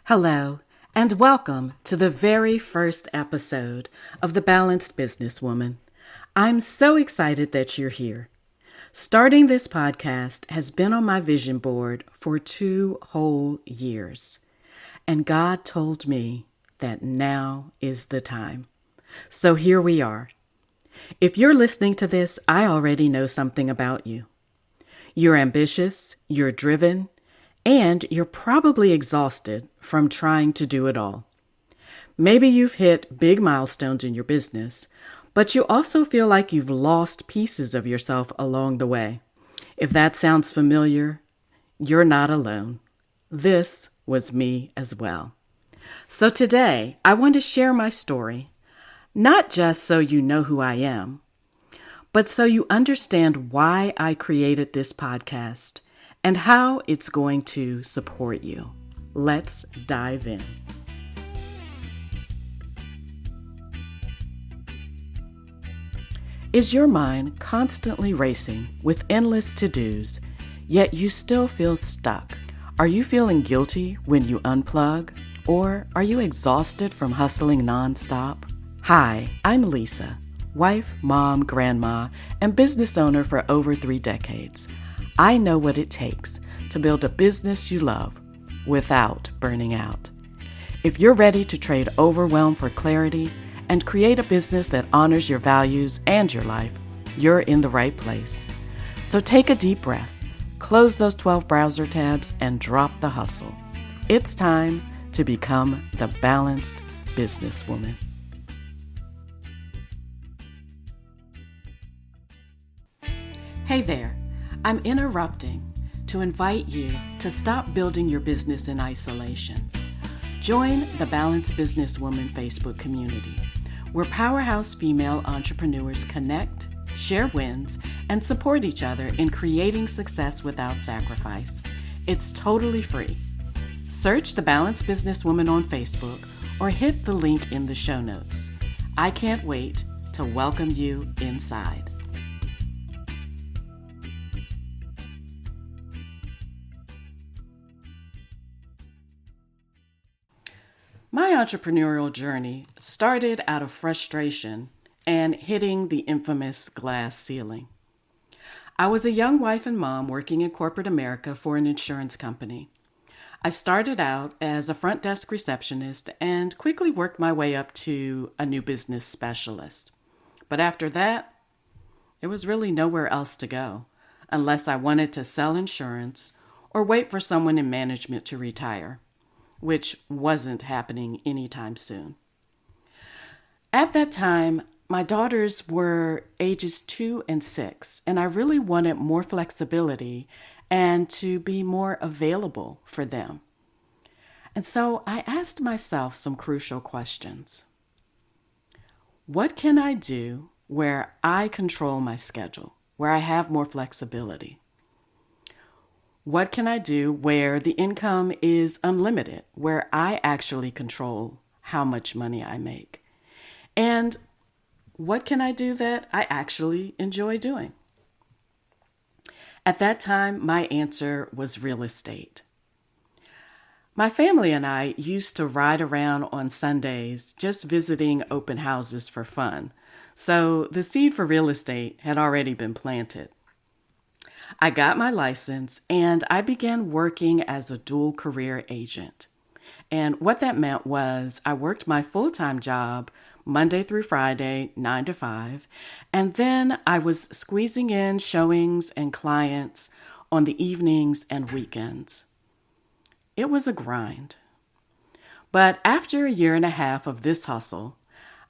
Hello, and welcome to the very first episode of The Balanced Businesswoman. I'm so excited that you're here. Starting this podcast has been on my vision board for 2 whole years, and God told me that now is the time. So here we are. If you're listening to this, I already know something about you. You're ambitious, you're driven, and you're probably exhausted from trying to do it all. Maybe you've hit big milestones in your business, but you also feel like you've lost pieces of yourself along the way. If that sounds familiar, you're not alone. This was me as well. So today, I want to share my story, not just so you know who I am, but so you understand why I created this podcast and how it's going to support you. Let's dive in. Is your mind constantly racing with endless to-dos, yet you still feel stuck? Are you feeling guilty when you unplug? Or are you exhausted from hustling nonstop? Hi, I'm Lisa, wife, mom, grandma, and business owner for over 3 decades. I know what it takes to build a business you love without burning out. If you're ready to trade overwhelm for clarity and create a business that honors your values and your life, you're in the right place. So take a deep breath, close those 12 browser tabs, and drop the hustle. It's time to become the balanced businesswoman. Hey there. I'm interrupting to invite you to stop building your business in isolation. Join the Balanced Businesswoman Facebook community, where powerhouse female entrepreneurs connect, share wins, and support each other in creating success without sacrifice. It's totally free. Search the Balanced Businesswoman on Facebook or hit the link in the show notes. I can't wait to welcome you inside. My entrepreneurial journey started out of frustration and hitting the infamous glass ceiling. I was a young wife and mom working in corporate America for an insurance company. I started out as a front desk receptionist and quickly worked my way up to a new business specialist. But after that, there was really nowhere else to go unless I wanted to sell insurance or wait for someone in management to retire, which wasn't happening anytime soon. At that time, my daughters were ages 2 and 6, and I really wanted more flexibility and to be more available for them. And so I asked myself some crucial questions. What can I do where I control my schedule, where I have more flexibility? What can I do where the income is unlimited, where I actually control how much money I make? And what can I do that I actually enjoy doing? At that time, my answer was real estate. My family and I used to ride around on Sundays just visiting open houses for fun, so the seed for real estate had already been planted. I got my license and I began working as a dual career agent. And what that meant was I worked my full-time job Monday through Friday, 9 to 5, and then I was squeezing in showings and clients on the evenings and weekends. It was a grind. But after a year and a half of this hustle,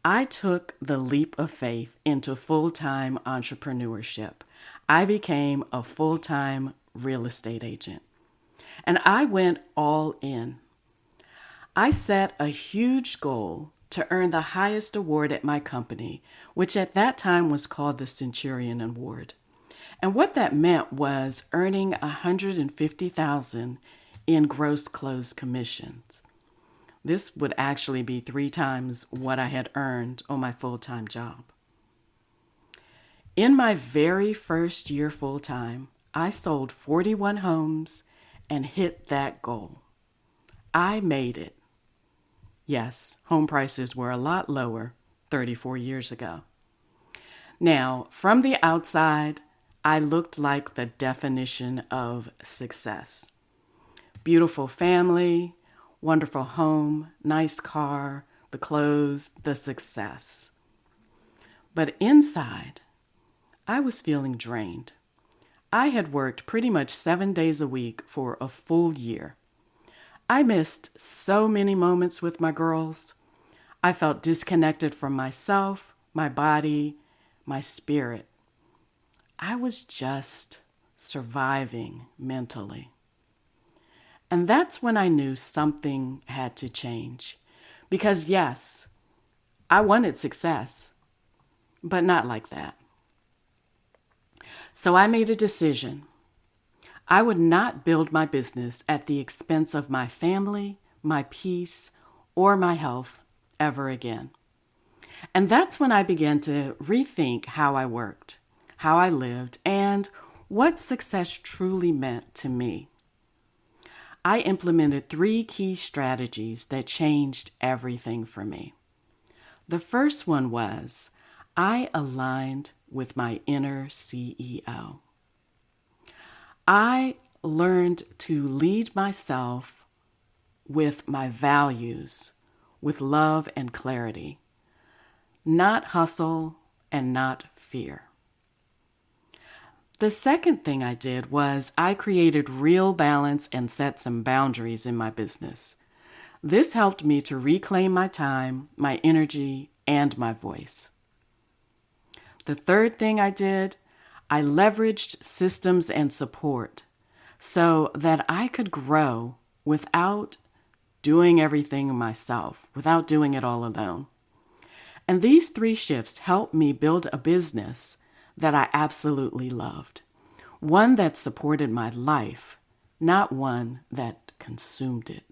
I took the leap of faith into full-time entrepreneurship. I became a full-time real estate agent, and I went all in. I set a huge goal to earn the highest award at my company, which at that time was called the Centurion Award. And what that meant was earning $150,000 in gross closed commissions. This would actually be 3 times what I had earned on my full-time job. In my very first year full-time, I sold 41 homes and hit that goal. I made it. Yes, home prices were a lot lower 34 years ago. Now, from the outside, I looked like the definition of success. Beautiful family, wonderful home, nice car, the clothes, the success. But inside, I was feeling drained. I had worked pretty much 7 days a week for a full year. I missed so many moments with my girls. I felt disconnected from myself, my body, my spirit. I was just surviving mentally. And that's when I knew something had to change. Because yes, I wanted success, but not like that. So I made a decision. I would not build my business at the expense of my family, my peace, or my health ever again. And that's when I began to rethink how I worked, how I lived, and what success truly meant to me. I implemented 3 key strategies that changed everything for me. The first one was I aligned with my inner CEO. I learned to lead myself with my values, with love and clarity, not hustle and not fear. The second thing I did was I created real balance and set some boundaries in my business. This helped me to reclaim my time, my energy, and my voice. The third thing I did, I leveraged systems and support so that I could grow without doing everything myself, without doing it all alone. And these 3 shifts helped me build a business that I absolutely loved. One that supported my life, not one that consumed it.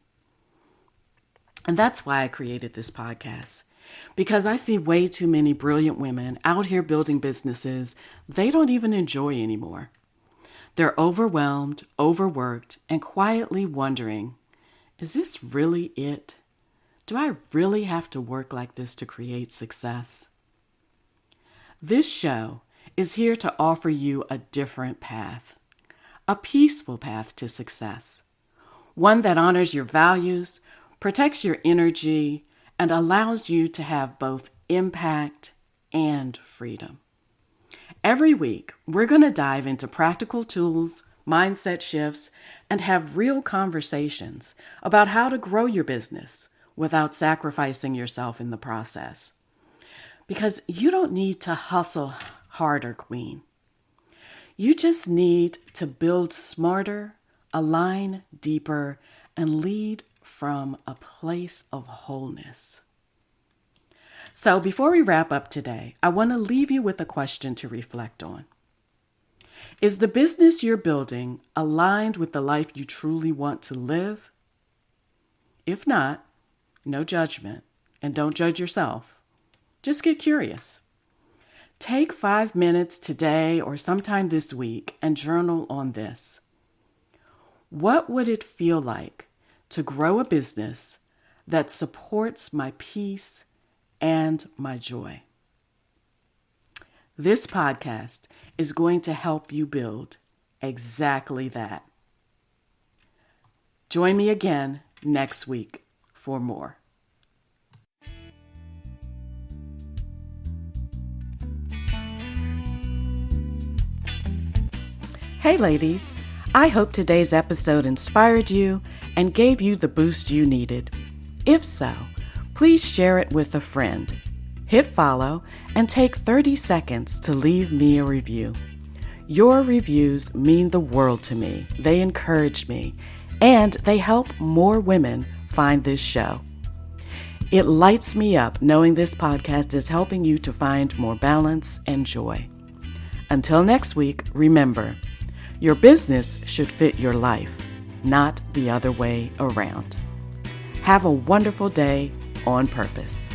And that's why I created this podcast. Because I see way too many brilliant women out here building businesses they don't even enjoy anymore. They're overwhelmed, overworked, and quietly wondering, is this really it? Do I really have to work like this to create success? This show is here to offer you a different path, a peaceful path to success, one that honors your values, protects your energy, and allows you to have both impact and freedom. Every week, we're going to dive into practical tools, mindset shifts, and have real conversations about how to grow your business without sacrificing yourself in the process. Because you don't need to hustle harder, Queen. You just need to build smarter, align deeper, and lead from a place of wholeness. So before we wrap up today, I want to leave you with a question to reflect on. Is the business you're building aligned with the life you truly want to live? If not, no judgment, and don't judge yourself. Just get curious. Take 5 minutes today or sometime this week and journal on this. What would it feel like to grow a business that supports my peace and my joy? This podcast is going to help you build exactly that. Join me again next week for more. Hey ladies, I hope today's episode inspired you and gave you the boost you needed. If so, please share it with a friend. Hit follow and take 30 seconds to leave me a review. Your reviews mean the world to me. They encourage me and they help more women find this show. It lights me up knowing this podcast is helping you to find more balance and joy. Until next week, remember, your business should fit your life, not the other way around. Have a wonderful day on purpose.